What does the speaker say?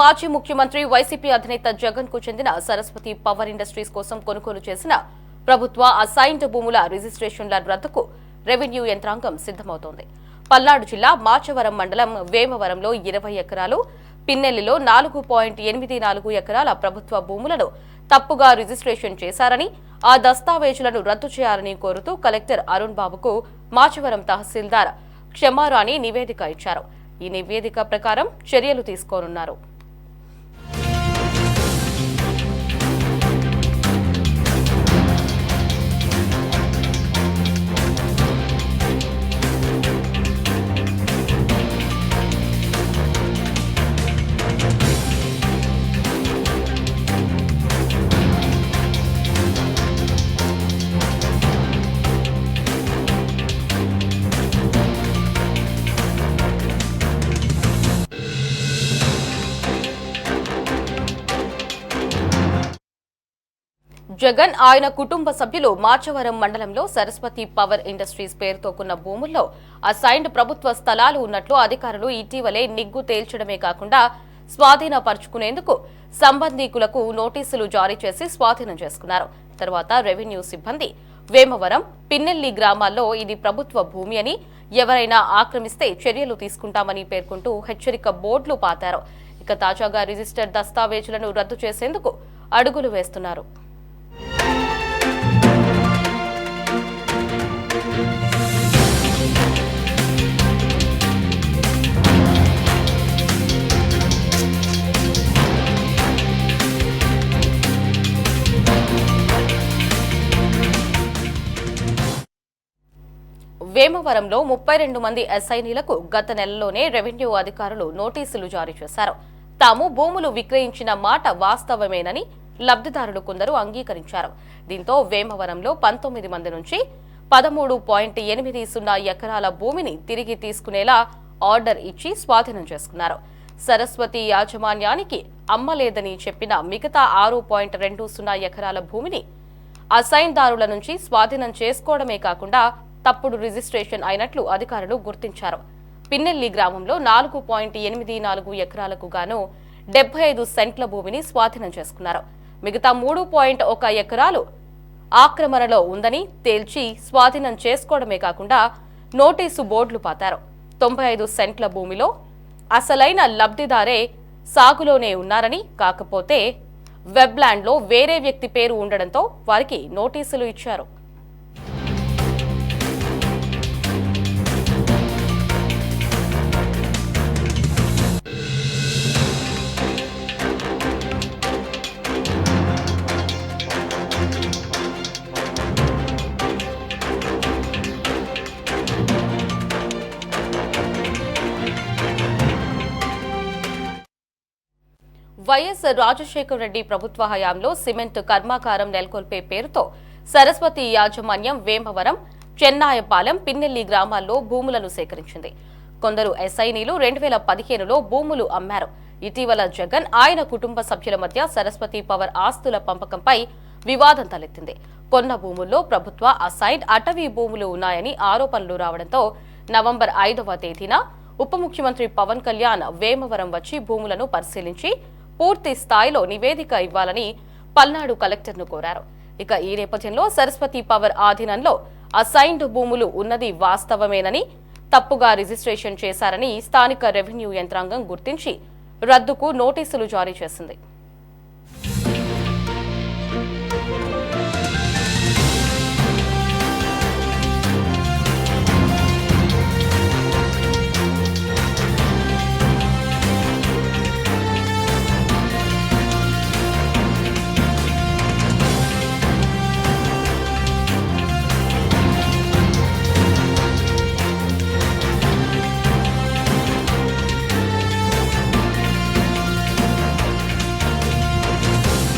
మాజీ ముఖ్యమంత్రి వైసీపీ అధినేత జగన్ కు చెందిన సరస్వతి పవర్ ఇండస్ట్రీస్ కోసం కొనుగోలు చేసిన ప్రభుత్వ అసైన్డ్ భూముల రిజిస్ట్రేషన్ల రద్దుకు రెవెన్యూ యంత్రాంగం సిద్ధమవుతోంది. పల్నాడు జిల్లా మాచవరం మండలం వేమవరంలో 20 ఎకరాలు, పిన్నెల్లిలో 4.84 ఎకరాల ప్రభుత్వ భూములను తప్పుగా రిజిస్ట్రేషన్ చేశారని, ఆ దస్తావేజులను రద్దు చేయాలని కోరుతూ కలెక్టర్ అరుణ్ బాబుకు మాచవరం తహసీల్దార్ క్షమారాణి నివేదిక ఇచ్చారు. ఈ నివేదిక ప్రకారం చర్యలు తీసుకోనున్నారు. జగన్ ఆయన కుటుంబ సభ్యులు మాచవరం మండలంలో సరస్వతి పవర్ ఇండస్ట్రీస్ పేరుతో కొన్న భూముల్లో అసైన్డ్ ప్రభుత్వ స్థలాలు ఉన్నట్లు అధికారులు ఇటీవలే నిగ్గు తేల్చడమే కాకుండా స్వాధీనపరుచుకునేందుకు సంబంధీకులకు నోటీసులు జారీ చేసి స్వాధీనం చేసుకున్నారు. తర్వాత రెవెన్యూ సిబ్బంది వేమవరం, పిన్నెల్లి గ్రామాల్లో ఇది ప్రభుత్వ భూమి అని, ఎవరైనా ఆక్రమిస్తే చర్యలు తీసుకుంటామని పేర్కొంటూ హెచ్చరిక బోర్డులు పాతారు. ఇక తాజాగా రిజిస్టర్ దస్తావేజులను రద్దు చేసేందుకు అడుగులు వేస్తున్నారు. వేమవరంలో 32 మంది ఎస్ఐనీలకు గత నెలలోనే రెవెన్యూ అధికారులు నోటీసులు జారీ చేశారు. తాము భూములు విక్రయించిన మాట వాస్తవమేనని లబ్ధిదారులు కొందరు అంగీకరించారు. దీంతో వేమవరంలో 19 మంది నుంచి 13.80 ఎకరాల భూమిని తిరిగి తీసుకునేలా ఆర్డర్ ఇచ్చి స్వాధీనం చేసుకున్నారు. సరస్వతి యాజమాన్యానికి అమ్మలేదని చెప్పిన మిగతా 6.20 ఎకరాల భూమిని అసైన్దారుల నుంచి స్వాధీనం చేసుకోవడమే కాకుండా తప్పుడు రిజిస్ట్రేషన్ అయినట్లు అధికారులు గుర్తించారు. పిన్నెల్లి గ్రామంలో 4.84 ఎకరాలకు గాను 75 సెంట్ల భూమిని స్వాధీనం చేసుకున్నారు. మిగతా 3.1 ఎకరాలు ఆక్రమణలో ఉందని తేల్చి స్వాధీనం చేసుకోవడమే కాకుండా నోటీసు బోర్డులు పాతారు. 95 సెంట్ల భూమిలో అసలైన లబ్ధిదారే సాగులోనే ఉన్నారని, కాకపోతే వెబ్లాండ్లో వేరే వ్యక్తి పేరు ఉండడంతో వారికి నోటీసులు ఇచ్చారు. వైఎస్ రాజశేఖర రెడ్డి ప్రభుత్వ హయాంలో సిమెంట్ కర్మాగారం నెలకొల్పే పేరుతో సరస్వతి యాజమాన్యం వేమవరం, చెన్నాయపాలెం, పిన్నెల్లి గ్రామాల్లో భూములను సేకరించింది. కొందరు ఎస్ఐనీలు 2015లో భూములు అమ్మారు. ఇటీవల జగన్ ఆయన కుటుంబ సభ్యుల మధ్య సరస్వతి పవర్ ఆస్తుల పంపకంపై వివాదం తలెత్తింది. కొన్న భూముల్లో ప్రభుత్వ అసైన్డ్ అటవీ భూములు ఉన్నాయని ఆరోపణలు రావడంతో నవంబర్ 5వ తేదీన ఉప ముఖ్యమంత్రి పవన్ కళ్యాణ్ వేమవరం వచ్చి భూములను పరిశీలించి పూర్తి స్థాయిలో నివేదిక ఇవ్వాలని పల్నాడు కలెక్టర్ను కోరారు. ఇక ఈ నేపథ్యంలో సరస్వతి పవర్ ఆధీనంలో అసైన్డ్ భూములు ఉన్నది వాస్తవమేనని, తప్పుగా రిజిస్ట్రేషన్ చేశారని స్థానిక రెవెన్యూ యంత్రాంగం గుర్తించి రద్దుకు నోటీసులు జారీ చేసింది.